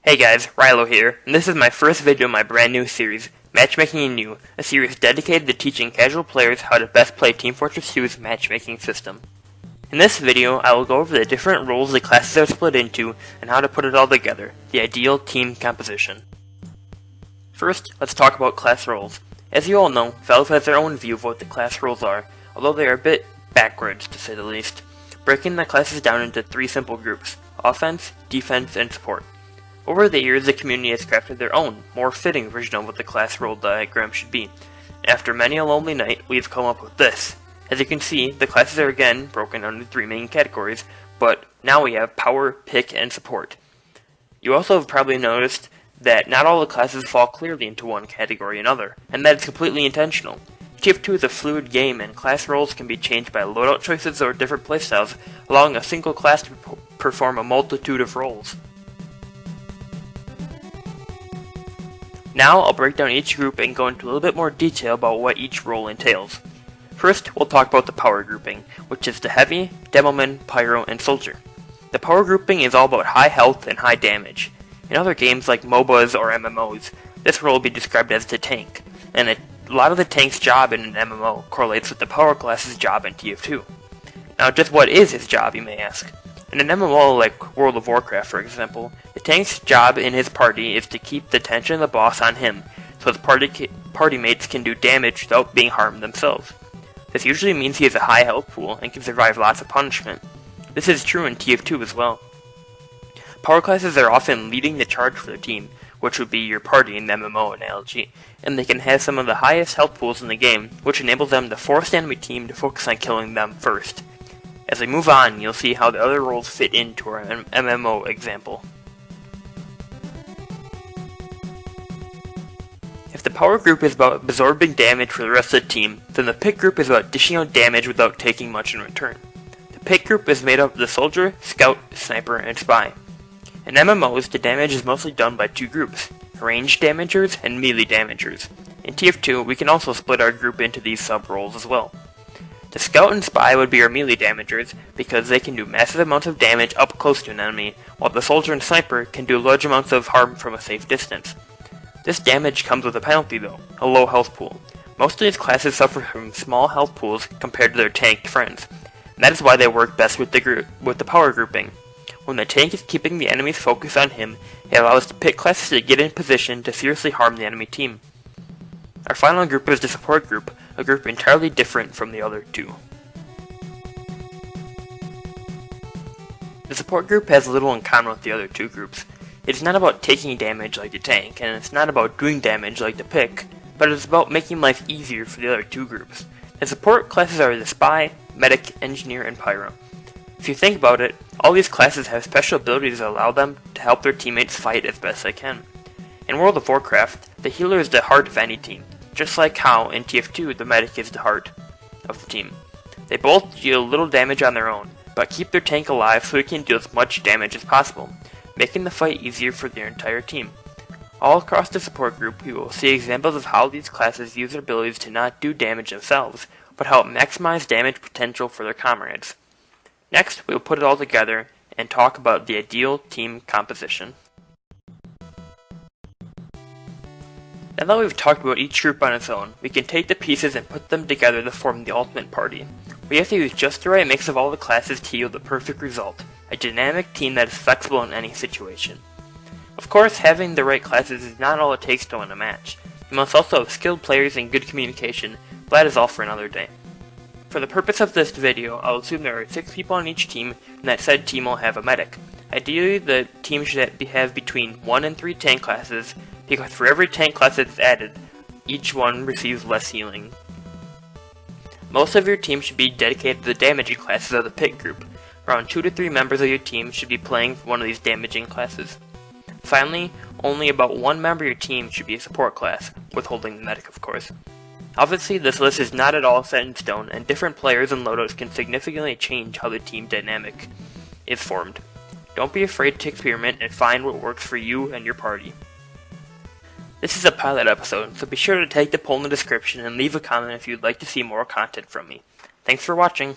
Hey guys, Rilo here, and this is my first video in my brand new series, Matchmaking and You, a series dedicated to teaching casual players how to best play Team Fortress 2's matchmaking system. In this video, I will go over the different roles the classes are split into and how to put it all together, the ideal team composition. First, let's talk about class roles. As you all know, Valve has their own view of what the class roles are, although they are a bit backwards to say the least, breaking the classes down into three simple groups: offense, defense, and support. Over the years, the community has crafted their own, more fitting version of what the class role diagram should be. After many a lonely night, we have come up with this. As you can see, the classes are again broken into three main categories, but now we have power, pick, and support. You also have probably noticed that not all the classes fall clearly into one category or another, and that is completely intentional. TF2 is a fluid game, and class roles can be changed by loadout choices or different playstyles, allowing a single class to perform a multitude of roles. Now I'll break down each group and go into a little bit more detail about what each role entails. First, we'll talk about the power grouping, which is the heavy, demoman, pyro, and soldier. The power grouping is all about high health and high damage. In other games like MOBAs or MMOs, this role will be described as the tank, and a lot of the tank's job in an MMO correlates with the power class's job in TF2. Now just what is his job, you may ask? In an MMO like World of Warcraft, for example, the tank's job in his party is to keep the attention of the boss on him, so his party mates can do damage without being harmed themselves. This usually means he has a high health pool and can survive lots of punishment. This is true in TF2 as well. Power classes are often leading the charge for their team, which would be your party in the MMO analogy, and they can have some of the highest health pools in the game, which enables them to force the enemy team to focus on killing them first. As we move on, you'll see how the other roles fit into our MMO example. If the power group is about absorbing damage for the rest of the team, then the pick group is about dishing out damage without taking much in return. The pick group is made up of the soldier, scout, sniper, and spy. In MMOs, the damage is mostly done by two groups: ranged damagers and melee damagers. In TF2, we can also split our group into these sub-roles as well. The scout and spy would be our melee damagers because they can do massive amounts of damage up close to an enemy, while the soldier and sniper can do large amounts of harm from a safe distance. This damage comes with a penalty though, a low health pool. Most of these classes suffer from small health pools compared to their tank friends, and that is why they work best with the power grouping. When the tank is keeping the enemy's focus on him, it allows the pick classes to get in position to seriously harm the enemy team. Our final group is the support group, a group entirely different from the other two. The support group has little in common with the other two groups. It is not about taking damage like the tank, and it's not about doing damage like the pick, but it's about making life easier for the other two groups. The support classes are the spy, medic, engineer, and pyro. If you think about it, all these classes have special abilities that allow them to help their teammates fight as best they can. In World of Warcraft, the healer is the heart of any team, just like how in TF2 the medic is the heart of the team. They both deal little damage on their own, but keep their tank alive so it can deal as much damage as possible, making the fight easier for their entire team. All across the support group, we will see examples of how these classes use their abilities to not do damage themselves, but help maximize damage potential for their comrades. Next, we will put it all together and talk about the ideal team composition. Now that we've talked about each group on its own, we can take the pieces and put them together to form the ultimate party. We have to use just the right mix of all the classes to yield the perfect result, a dynamic team that is flexible in any situation. Of course, having the right classes is not all it takes to win a match. You must also have skilled players and good communication, but that is all for another day. For the purpose of this video, I'll assume there are 6 people on each team, and that said team will have a medic. Ideally, the team should have between 1 and 3 tank classes, because for every tank class that is added, each one receives less healing. Most of your team should be dedicated to the damaging classes of the pick group. Around 2 to 3 members of your team should be playing one of these damaging classes. Finally, only about 1 member of your team should be a support class, withholding the medic of course. Obviously, this list is not at all set in stone, and different players and loadouts can significantly change how the team dynamic is formed. Don't be afraid to experiment and find what works for you and your party. This is a pilot episode, so be sure to take the poll in the description and leave a comment if you'd like to see more content from me. Thanks for watching.